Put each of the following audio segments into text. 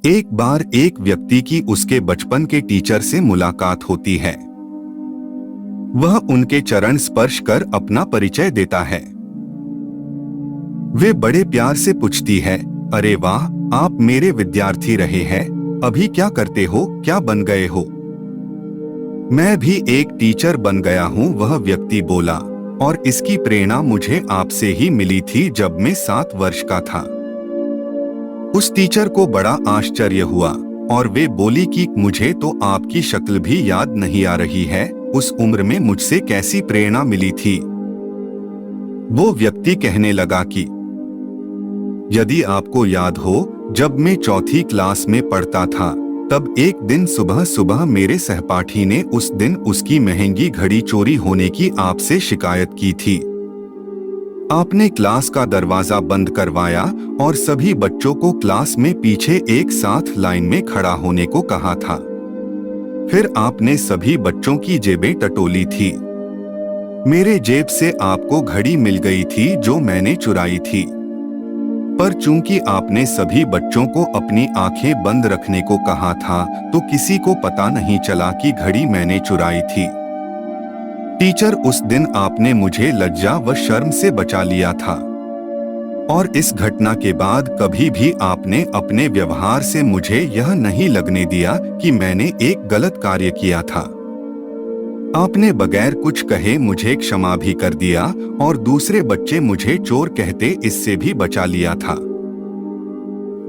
एक बार एक व्यक्ति की उसके बचपन के टीचर से मुलाकात होती है। वह उनके चरण स्पर्श कर अपना परिचय देता है। वे बड़े प्यार से पूछती है, अरे वाह, आप मेरे विद्यार्थी रहे हैं, अभी क्या करते हो, क्या बन गए हो? मैं भी एक टीचर बन गया हूँ, वह व्यक्ति बोला, और इसकी प्रेरणा मुझे आपसे ही मिली थी जब मैं 7 वर्ष का था। उस टीचर को बड़ा आश्चर्य हुआ और वे बोली कि मुझे तो आपकी शक्ल भी याद नहीं आ रही है, उस उम्र में मुझसे कैसी प्रेरणा मिली थी? वो व्यक्ति कहने लगा कि यदि आपको याद हो, जब मैं 4th क्लास में पढ़ता था, तब एक दिन सुबह सुबह मेरे सहपाठी ने उस दिन उसकी महंगी घड़ी चोरी होने की आपसे शिकायत की थी। आपने क्लास का दरवाजा बंद करवाया और सभी बच्चों को क्लास में पीछे एक साथ लाइन में खड़ा होने को कहा था। फिर आपने सभी बच्चों की जेबें टटोली थी। मेरे जेब से आपको घड़ी मिल गई थी जो मैंने चुराई थी, पर चूंकि आपने सभी बच्चों को अपनी आंखें बंद रखने को कहा था, तो किसी को पता नहीं चला कि घड़ी मैंने चुराई थी। टीचर, उस दिन आपने मुझे लज्जा व शर्म से बचा लिया था, और इस घटना के बाद कभी भी आपने अपने व्यवहार से मुझे यह नहीं लगने दिया कि मैंने एक गलत कार्य किया था। आपने बगैर कुछ कहे मुझे क्षमा भी कर दिया और दूसरे बच्चे मुझे चोर कहते इससे भी बचा लिया था।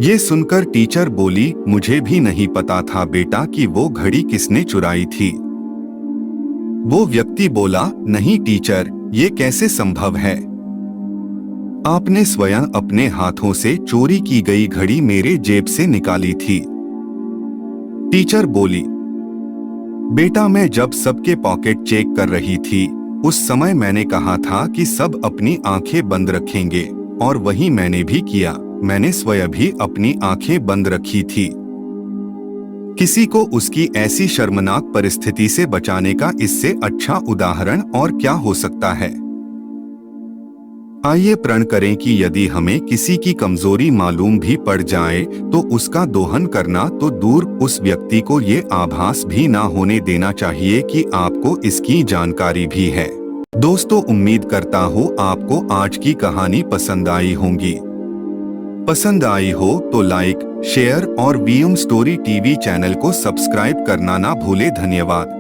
ये सुनकर टीचर बोली, मुझे भी नहीं पता था बेटा कि वो घड़ी किसने चुराई थी। वो व्यक्ति बोला, नहीं टीचर, ये कैसे संभव है? आपने स्वयं अपने हाथों से चोरी की गई घड़ी मेरे जेब से निकाली थी। टीचर बोली, बेटा, मैं जब सबके पॉकेट चेक कर रही थी, उस समय मैंने कहा था कि सब अपनी आंखें बंद रखेंगे, और वही मैंने भी किया। मैंने स्वयं भी अपनी आंखें बंद रखी थी। किसी को उसकी ऐसी शर्मनाक परिस्थिति से बचाने का इससे अच्छा उदाहरण और क्या हो सकता है? आइए प्रण करें कि यदि हमें किसी की कमजोरी मालूम भी पड़ जाए तो उसका दोहन करना तो दूर, उस व्यक्ति को ये आभास भी ना होने देना चाहिए कि आपको इसकी जानकारी भी है। दोस्तों, उम्मीद करता हूँ आपको आज की कहानी पसंद आई होंगी। पसंद आई हो तो लाइक, शेयर और वीएम स्टोरी टीवी चैनल को सब्सक्राइब करना ना भूले। धन्यवाद।